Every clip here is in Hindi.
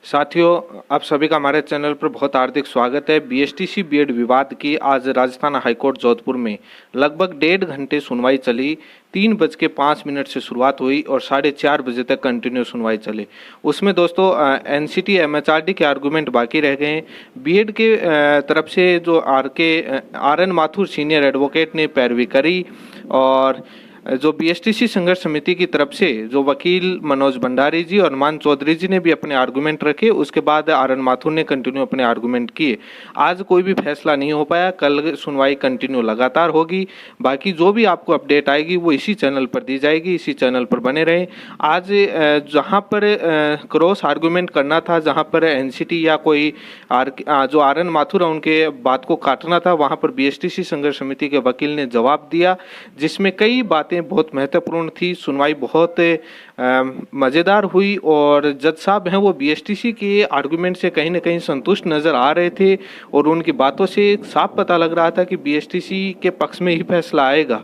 साथियों, आप सभी का हमारे चैनल पर बहुत हार्दिक स्वागत है। बीएसटीसी बीएड विवाद की आज राजस्थान हाईकोर्ट जोधपुर में लगभग 1.5 घंटे सुनवाई चली। 3:05 से शुरुआत हुई और 4:30 बजे तक कंटिन्यू सुनवाई चली। उसमें दोस्तों एनसीटी एमएचआरडी के आर्गूमेंट बाकी रह गए। बीएड के तरफ से जो R N Mathur senior advocate ने पैरवी करी और जो बीएसटीसी संघर्ष समिति की तरफ से जो वकील मनोज भंडारी जी और हनुमान चौधरी जी ने भी अपने आर्गुमेंट रखे। उसके बाद आर एन माथुर ने कंटिन्यू अपने आर्गुमेंट किए। आज कोई भी फैसला नहीं हो पाया। कल सुनवाई कंटिन्यू लगातार होगी। बाकी जो भी आपको अपडेट आएगी वो इसी चैनल पर दी जाएगी। इसी चैनल पर बने रहें। आज जहां पर क्रॉस आर्गुमेंट करना था, जहां पर एनसीटी या कोई जो आर एन माथुर है उनके बात को काटना था, वहां पर बीएसटीसी संघर्ष समिति के वकील ने जवाब दिया, जिसमें कई बातें बहुत महत्वपूर्ण थी। सुनवाई बहुत मज़ेदार हुई और जज साहब हैं वो बीएसटीसी के आर्गुमेंट से कहीं ना कहीं संतुष्ट नज़र आ रहे थे और उनकी बातों से साफ पता लग रहा था कि बीएसटीसी के पक्ष में ही फैसला आएगा।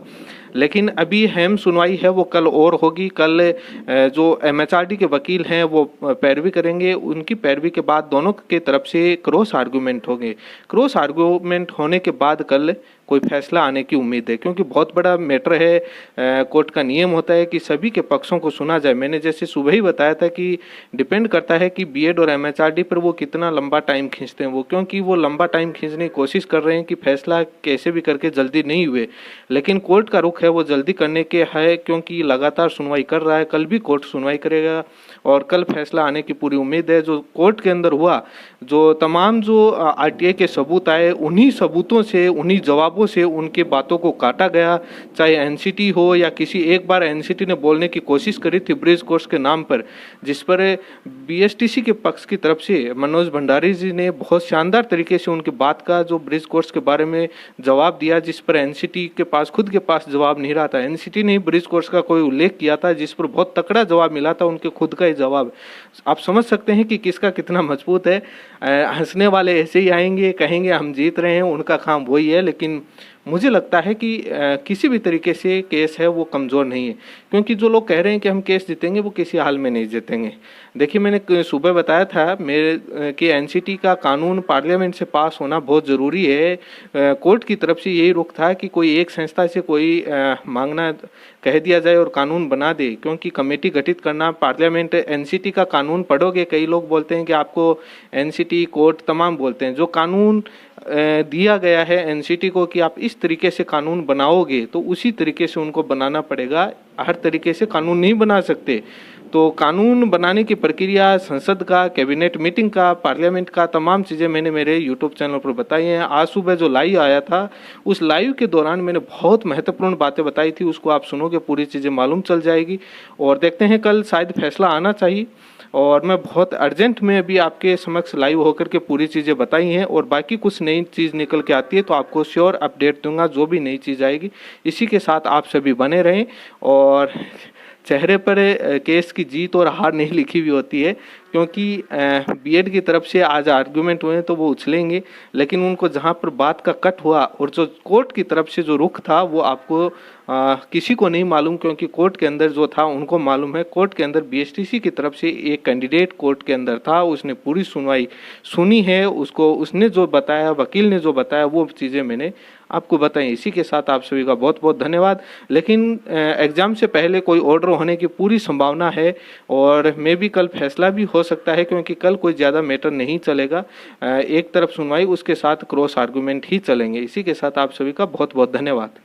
लेकिन अभी अहम सुनवाई है वो कल और होगी। कल जो एमएचआरडी के वकील हैं वो पैरवी करेंगे। उनकी पैरवी के बाद दोनों के तरफ से क्रॉस आर्गुमेंट होंगे। क्रॉस आर्गुमेंट होने के बाद कल कोई फैसला आने की उम्मीद है, क्योंकि बहुत बड़ा मैटर है। कोर्ट का नियम होता है कि सभी के पक्षों को सुना जाए। मैंने जैसे सुबह ही बताया था कि डिपेंड करता है कि बीएड और एमएचआरडी पर वो कितना लंबा टाइम खींचते हैं। वो क्योंकि वो लंबा टाइम खींचने की कोशिश कर रहे हैं कि फैसला कैसे भी करके जल्दी नहीं हुए, लेकिन कोर्ट का रुख है वो जल्दी करने के है, क्योंकि लगातार सुनवाई कर रहा है। कल भी कोर्ट सुनवाई करेगा और कल फैसला आने की पूरी उम्मीद है। जो कोर्ट के अंदर हुआ, जो तमाम जो आरटीआई के सबूत आए, उन्हीं सबूतों से, उन्हीं जवाबों से उनके बातों को काटा गया। चाहे एनसीटी हो या किसी, एक बार एनसीटी ने बोलने की कोशिश करी थी ब्रिज कोर्स के नाम पर, जिस पर बीएसटीसी के पक्ष की तरफ से मनोज भंडारी जी ने बहुत शानदार तरीके से उनकी बात का जो ब्रिज कोर्स के बारे में जवाब दिया, जिस पर एनसीटी के पास खुद के पास जवाब नहीं रहा था। एनसीटी ने ब्रिज कोर्स का कोई उल्लेख किया था, जिस पर बहुत तकड़ा जवाब मिला था, उनके खुद का ही जवाब। आप समझ सकते हैं कि किसका कितना मजबूत है। हंसने वाले ऐसे ही आएंगे, कहेंगे हम जीत रहे हैं, उनका काम वही है। लेकिन मुझे लगता है कि किसी भी तरीके से केस है वो कमज़ोर नहीं है, क्योंकि जो लोग कह रहे हैं कि हम केस जीतेंगे वो किसी हाल में नहीं जीतेंगे। देखिए, मैंने सुबह बताया था मेरे कि एनसीटी का कानून पार्लियामेंट से पास होना बहुत ज़रूरी है। कोर्ट की तरफ से यही रुख था कि कोई एक संस्था से कोई मांगना कह दिया जाए और कानून बना दे, क्योंकि कमेटी गठित करना पार्लियामेंट, एनसीटी का कानून पढ़ोगे, कई लोग बोलते हैं कि आपको एनसीटी कोर्ट तमाम बोलते हैं, जो कानून दिया गया है एनसीटी को कि आप इस तरीके से कानून बनाओगे तो उसी तरीके से उनको बनाना पड़ेगा। हर तरीके से कानून नहीं बना सकते। तो कानून बनाने की प्रक्रिया संसद का, कैबिनेट मीटिंग का, पार्लियामेंट का, तमाम चीज़ें मैंने मेरे यूट्यूब चैनल पर बताई हैं। आज सुबह जो लाइव आया था, उस लाइव के दौरान मैंने बहुत महत्वपूर्ण बातें बताई थी। उसको आप सुनोगे, पूरी चीज़ें मालूम चल जाएगी और देखते हैं कल शायद फैसला आना चाहिए। और मैं बहुत अर्जेंट में अभी आपके समक्ष लाइव होकर के पूरी चीज़ें बताई हैं, और बाकी कुछ नई चीज़ निकल के आती है तो आपको श्योर अपडेट दूंगा जो भी नई चीज़ आएगी। इसी के साथ आप सभी बने रहें। और चेहरे पर केस की जीत और हार नहीं लिखी हुई होती है, क्योंकि बीएड की तरफ से आज आर्गुमेंट हुए तो वो उछलेंगे, लेकिन उनको जहाँ पर बात का कट हुआ और जो कोर्ट की तरफ से जो रुख था वो आपको किसी को नहीं मालूम, क्योंकि कोर्ट के अंदर जो था उनको मालूम है। कोर्ट के अंदर बीएसटीसी की तरफ से एक कैंडिडेट कोर्ट के अंदर था, उसने पूरी सुनवाई सुनी है। उसको उसने जो बताया, वकील ने जो बताया, वो चीज़ें मैंने आपको बताई। इसी के साथ आप सभी का बहुत बहुत धन्यवाद। लेकिन एग्ज़ाम से पहले कोई ऑर्डर होने की पूरी संभावना है और मे भी कल फैसला भी हो सकता है, क्योंकि कल कोई ज़्यादा मैटर नहीं चलेगा। एक तरफ सुनवाई, उसके साथ क्रॉस आर्गुमेंट ही चलेंगे। इसी के साथ आप सभी का बहुत बहुत धन्यवाद।